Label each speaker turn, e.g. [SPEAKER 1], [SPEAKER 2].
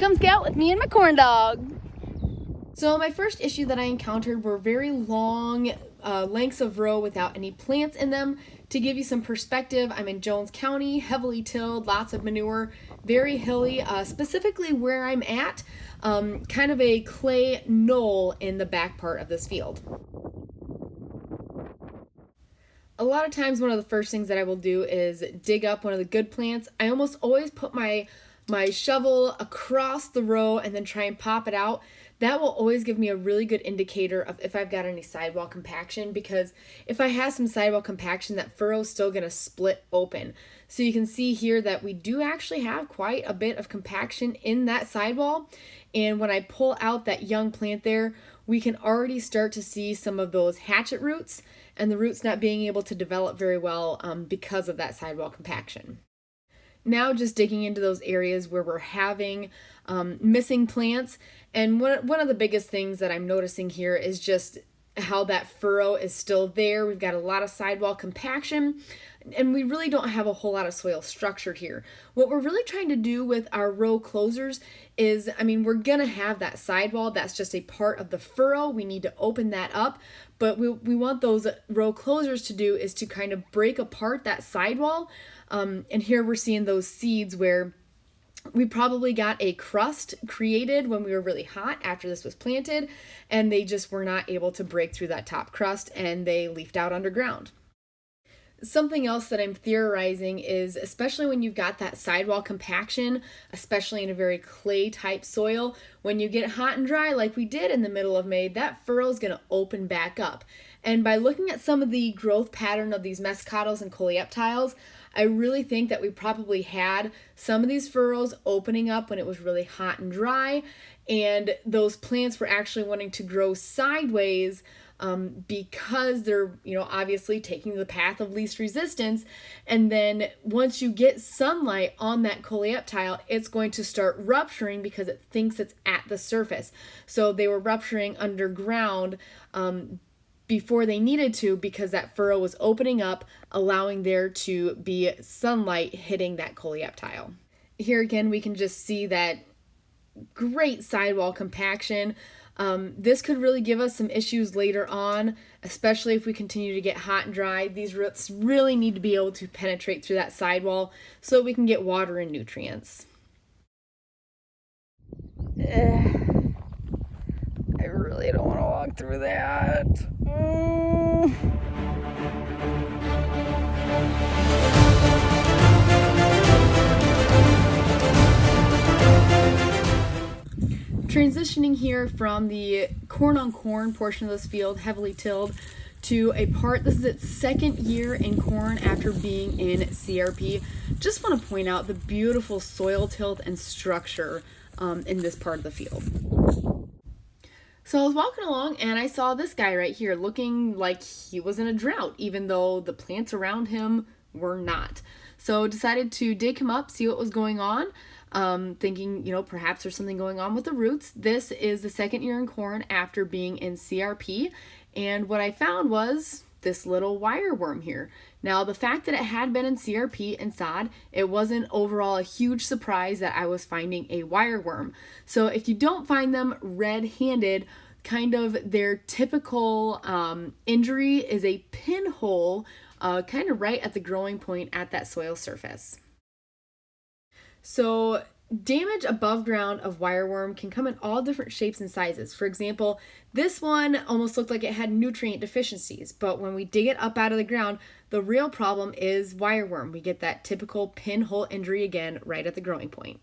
[SPEAKER 1] Come scout with me and my corn dog.
[SPEAKER 2] So my first issue that I encountered were very long lengths of row without any plants in them. To give you some perspective, I'm in Jones County, heavily tilled, lots of manure, very hilly, specifically where I'm at, kind of a clay knoll in the back part of this field. A lot of times one of the first things that I will do is dig up one of the good plants. I almost always put my shovel across the row and then try and pop it out. That will always give me a really good indicator of if I've got any sidewall compaction, because if I have some sidewall compaction, that furrow is still going to split open. So you can see here that we do actually have quite a bit of compaction in that sidewall. And when I pull out that young plant there, we can already start to see some of those hatchet roots and the roots not being able to develop very well because of that sidewall compaction. Now just digging into those areas where we're having missing plants. And one of the biggest things that I'm noticing here is just how that furrow is still there. We've got a lot of sidewall compaction, and we really don't have a whole lot of soil structure here. What we're really trying to do with our row closers is, we're gonna have that sidewall. That's just a part of the furrow. We need to open that up, but we want those row closers to do is to kind of break apart that sidewall. And here we're seeing those seeds where we probably got a crust created when we were really hot after this was planted, and they just were not able to break through that top crust and they leafed out underground. Something else that I'm theorizing is, especially when you've got that sidewall compaction, especially in a very clay type soil, when you get hot and dry like we did in the middle of May, that furrow is going to open back up. And by looking at some of the growth pattern of these mescatals and coleoptiles, I really think that we probably had some of these furrows opening up when it was really hot and dry, and those plants were actually wanting to grow sideways because they're, obviously taking the path of least resistance. And then once you get sunlight on that coleoptile, it's going to start rupturing because it thinks it's at the surface. So they were rupturing underground before they needed to, because that furrow was opening up, allowing there to be sunlight hitting that coleoptile. Here again, we can just see that great sidewall compaction. This could really give us some issues later on, especially if we continue to get hot and dry. These roots really need to be able to penetrate through that sidewall so we can get water and nutrients.
[SPEAKER 1] I really don't want to walk through that.
[SPEAKER 2] Transitioning here from the corn on corn portion of this field, heavily tilled, to a part, this is its second year in corn after being in CRP. Just want to point out the beautiful soil tilt and structure in this part of the field. So I was walking along and I saw this guy right here looking like he was in a drought, even though the plants around him were not. So decided to dig him up, see what was going on, thinking, perhaps there's something going on with the roots. This is the second year in corn after being in CRP, and what I found was this little wireworm here. Now, the fact that it had been in CRP and sod, it wasn't overall a huge surprise that I was finding a wireworm. So if you don't find them red-handed, kind of their typical injury is a pinhole kind of right at the growing point at that soil surface. So damage above ground of wireworm can come in all different shapes and sizes. For example, this one almost looked like it had nutrient deficiencies, but when we dig it up out of the ground, the real problem is wireworm. We get that typical pinhole injury again right at the growing point.